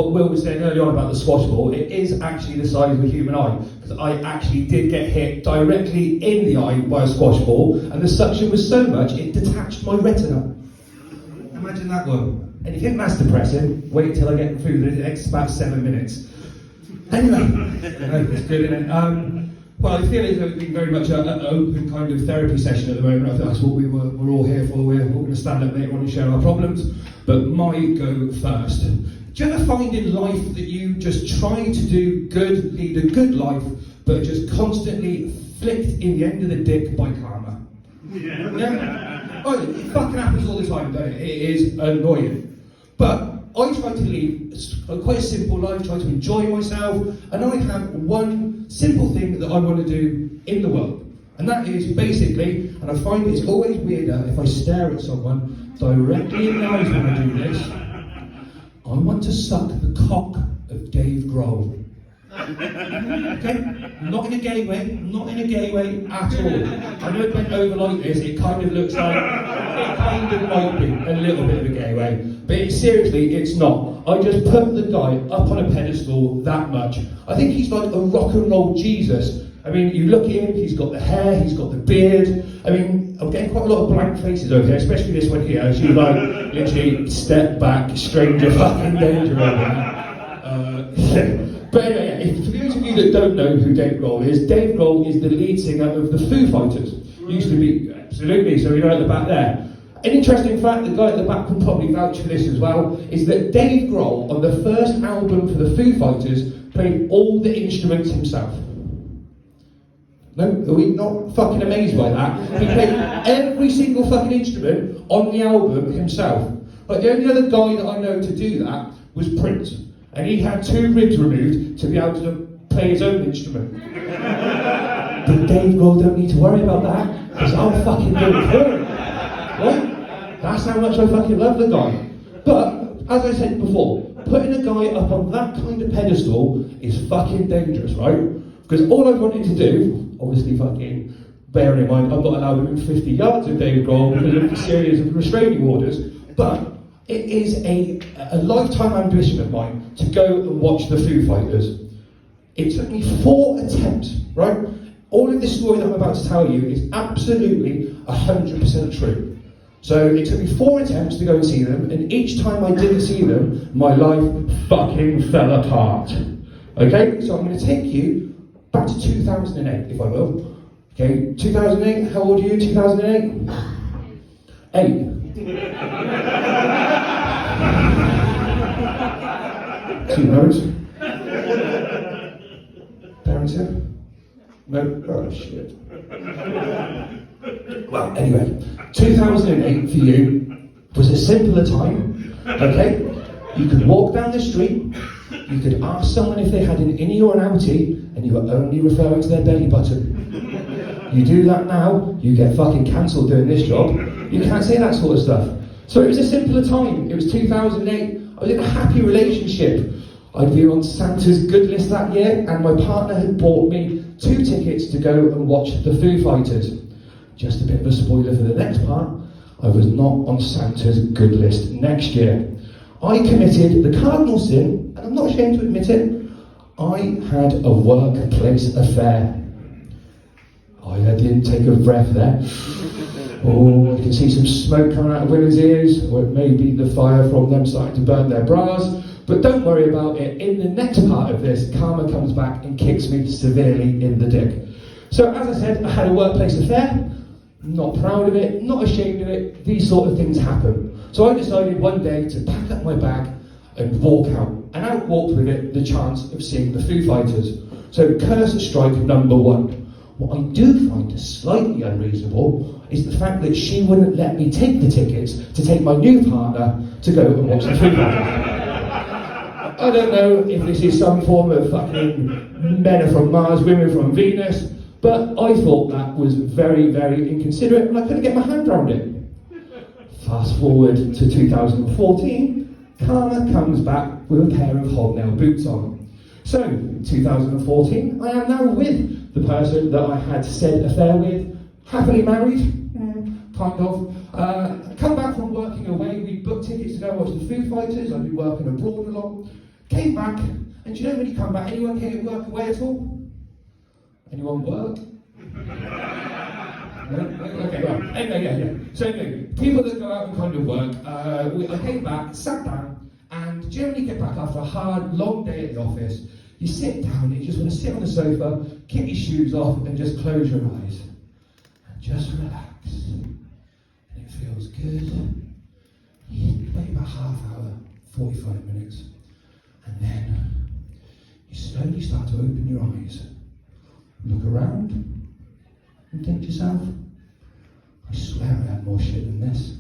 What Will was saying earlier on about the squash ball, it is actually the size of a human eye, because I actually did get hit directly in the eye by a squash ball, and the suction was so much it detached my retina. Imagine that one. And you think that's depressing? Wait till I get through the next about 7 minutes. Anyway, it's good, isn't it? Well, I feel it's been very much an open kind of therapy session at the moment. I think that's what we're all here for. We're all going to stand up later on and share our problems. But my go first. Do you ever find in life that you just try to do good, lead a good life, but are just constantly flicked in the end of the dick by karma? Yeah? Oh, it fucking happens all the time, don't it? It is annoying. But I try to live quite a simple life, try to enjoy myself, and I have one simple thing that I want to do in the world. And that is basically, and I find it's always weirder if I stare at someone directly in the eyes when I do this, I want to suck the cock of Dave Grohl. Okay? Not in a gay way at all. I know it bent over like this, it kind of looks like, it kind of might be a little bit of a gay way. But seriously, it's not. I just put the guy up on a pedestal that much. I think he's like a rock and roll Jesus. I mean, you look at him, he's got the hair, he's got the beard. I mean, I'm getting quite a lot of blank faces over here, especially this one here. She's like, literally, step back, stranger fucking danger over there. But anyway, for those of you that don't know who Dave Grohl is the lead singer of the Foo Fighters. Used to be, absolutely, so you know at the back there. An interesting fact, the guy at the back can probably vouch for this as well, is that Dave Grohl, on the first album for the Foo Fighters, played all the instruments himself. No? Are we not fucking amazed by that? He played every single fucking instrument on the album himself. Like, the only other guy that I know to do that was Prince. And he had 2 ribs removed to be able to play his own instrument. But Dave Grohl don't need to worry about that, because I'm fucking doing it. Right? That's how much I fucking love the guy. But, as I said before, putting a guy up on that kind of pedestal is fucking dangerous, right? Because all I wanted to do, obviously fucking bearing in mind I'm not allowed within 50 yards of David Grohl because of a series of restraining orders, but it is a lifetime ambition of mine to go and watch the Foo Fighters. It took me 4 attempts, right? All of this story that I'm about to tell you is absolutely 100% true. So it took me 4 attempts to go and see them, and each time I didn't see them, my life fucking fell apart. Okay, so I'm going to take you back to 2008, if I will. Okay, 2008, how old are you, 2008? 8. 2 notes. Parents here? No? Oh, shit. Well, anyway, 2008 for you was a simpler time, okay? You could walk down the street, you could ask someone if they had an innie or an outie, and you were only referring to their belly button. You do that now, you get fucking cancelled doing this job. You can't say that sort of stuff. So it was a simpler time. It was 2008. I was in a happy relationship. I'd been on Santa's good list that year, and my partner had bought me 2 tickets to go and watch the Foo Fighters. Just a bit of a spoiler for the next part, I was not on Santa's good list next year. I committed the cardinal sin, and I'm not ashamed to admit it, I had a workplace affair. I didn't take a breath there. Oh, you can see some smoke coming out of women's ears, or it may be the fire from them starting to burn their bras. But don't worry about it. In the next part of this, karma comes back and kicks me severely in the dick. So as I said, I had a workplace affair. Not proud of it, not ashamed of it. These sort of things happen. So I decided one day to pack up my bag and walk out. And out walked with it the chance of seeing the Foo Fighters. So curse strike number 1. What I do find slightly unreasonable is the fact that she wouldn't let me take the tickets to take my new partner to go and watch the Foo Fighters. I don't know if this is some form of fucking men are from Mars, women from Venus, but I thought that was very, very inconsiderate, and I couldn't get my hand around it. Fast forward to 2014, karma comes back with a pair of hobnail boots on. So, 2014, I am now with the person that I had said affair with, happily married, kind of. Come back from working away, we booked tickets to go watch the Foo Fighters, I've been working abroad a lot. Came back, and do you know when you come back, anyone came at work away at all? Anyone work? No? Okay, well, anyway, yeah. So anyway, people that go out and kind of work, I came back, sat down, and generally get back after a hard, long day at the office. You sit down, and you just want to sit on the sofa, kick your shoes off, and just close your eyes. And just relax. And it feels good. You wait about half hour, 45 minutes. And then you slowly start to open your eyes. Look around and think to yourself, I swear I had more shit than this.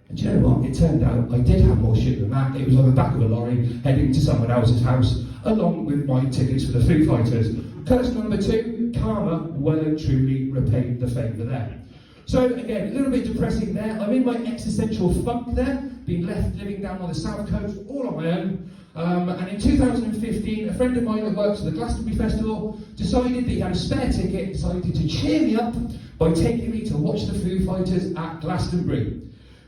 And do you know what? It turned out I did have more shit than that. It was on the back of a lorry heading to someone else's house, along with my tickets for the Foo Fighters. Curse number 2, karma well and truly repaid the favour there. So again, a little bit depressing there. I'm in my existential funk there, being left living down on the south coast all on my own. And in 2015, a friend of mine that works at the Glastonbury Festival decided that he had a spare ticket, decided to cheer me up by taking me to watch the Foo Fighters at Glastonbury.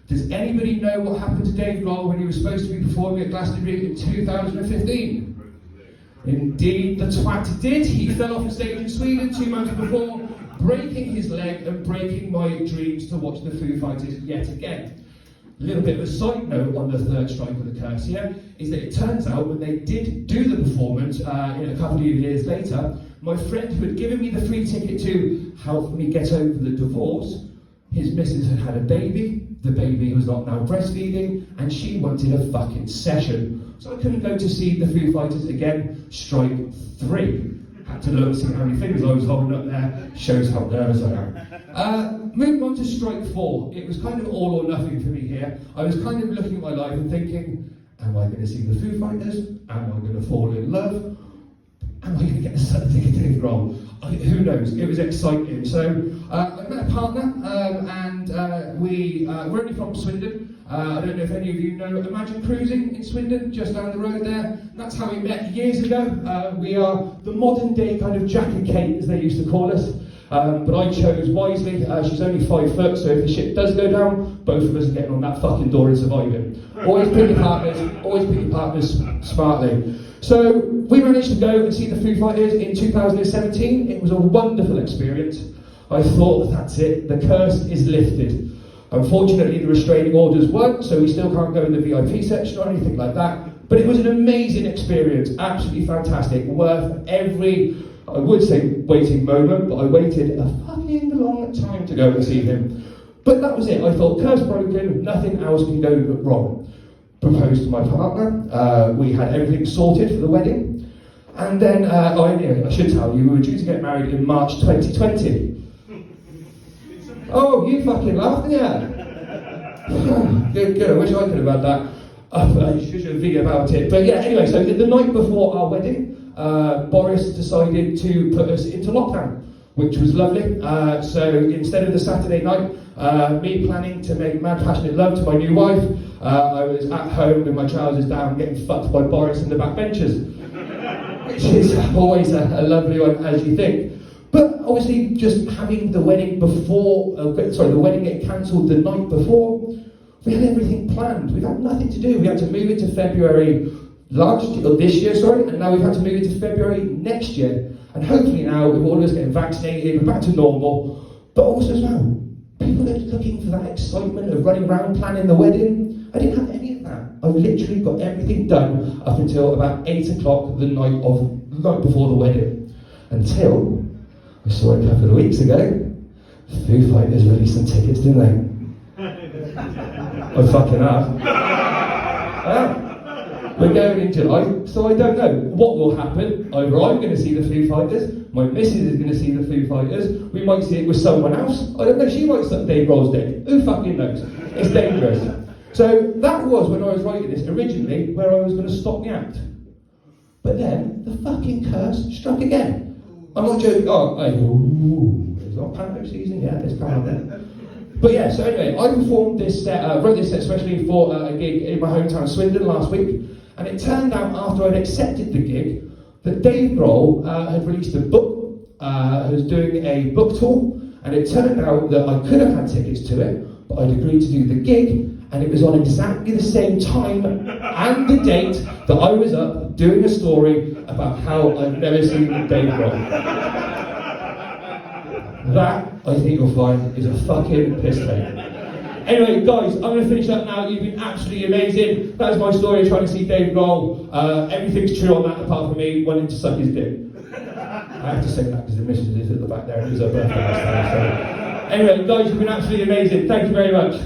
Does anybody know what happened to Dave Grohl when he was supposed to be performing at Glastonbury in 2015? Indeed, the twat did. He fell off a stage in Sweden 2 months before, breaking his leg and breaking my dreams to watch the Foo Fighters yet again. A little bit of a side note on the third strike of the curse here is that it turns out when they did do the performance in a couple of years later, my friend who had given me the free ticket to help me get over the divorce, his missus had had a baby, the baby was not now breastfeeding, and she wanted a fucking session. So I couldn't go to see the Foo Fighters again, strike 3. Had to look, see how many fingers I was holding up there, shows how nervous I am. Moving on to strike 4, it was kind of all or nothing for me here. I was kind of looking at my life and thinking, am I going to see the Foo Fighters? Am I going to fall in love? Am I going to get a sudden ticket to Dave Grohl? Who knows? It was exciting. So I met a partner, and we're only from Swindon. I don't know if any of you know Imagine Cruising in Swindon, just down the road there. That's how we met years ago. We are the modern day kind of Jack and Kate, as they used to call us. But I chose wisely. She's only 5 foot, so if the shit does go down, both of us are getting on that fucking door and surviving. Always pick your partners smartly. So we managed to go and see the Foo Fighters in 2017. It was a wonderful experience. I thought, that's it, the curse is lifted. Unfortunately, the restraining orders weren't, so we still can't go in the VIP section or anything like that. But it was an amazing experience, absolutely fantastic, worth every, I would say, waiting moment, but I waited a fucking long time to go and see him. But that was it. I thought, curse broken, nothing else can go wrong. Proposed to my partner. We had everything sorted for the wedding. And then, I should tell you, we were due to get married in March 2020. Oh, you fucking laughed, didn't you? Good, I wish I could have had that. I should have video about it. But yeah, anyway, so the night before our wedding, Boris decided to put us into lockdown, which was lovely. So instead of the Saturday night, me planning to make mad passionate love to my new wife, I was at home with my trousers down getting fucked by Boris and the backbenchers, which is always a lovely one, as you think. But obviously, just having the wedding before, the wedding getting cancelled the night before, we had everything planned. We've had nothing to do. We had to move it to February this year, and now we've had to move it to February next year. And hopefully now, with all of us getting vaccinated, we're back to normal. But also as well, people are looking for that excitement of running around planning the wedding. I didn't have any of that. I literally got everything done up until about 8 o'clock the night before the wedding. Until I saw it a couple of weeks ago, Foo Fighters released some tickets, didn't they? I fucking have. We're going in July, so I don't know what will happen. Either I'm going to see the Foo Fighters, my missus is going to see the Foo Fighters, we might see it with someone else. I don't know, she might suck Dave Grohl's dick. Who fucking knows? It's dangerous. So that was when I was writing this originally, where I was going to stop the act. But then the fucking curse struck again. I'm not joking. It's not panto season yet. It's coming then. But yeah. So anyway, I performed this set. Wrote this set especially for a gig in my hometown Swindon last week, and it turned out after I'd accepted the gig that Dave Grohl had released a book. Was doing a book tour, and it turned out that I could have had tickets to it, but I'd agreed to do the gig, and it was on exactly the same time and the date that I was up doing a story about how I've never seen Dave Grohl. That, I think you'll find, is a fucking piss take. Anyway, guys, I'm going to finish up now. You've been absolutely amazing. That's my story of trying to see Dave Grohl. Everything's true on that apart from me wanting to suck his dick. I have to say that because the missus is at the back there and it was her birthday last time. So. Anyway, guys, you've been absolutely amazing. Thank you very much.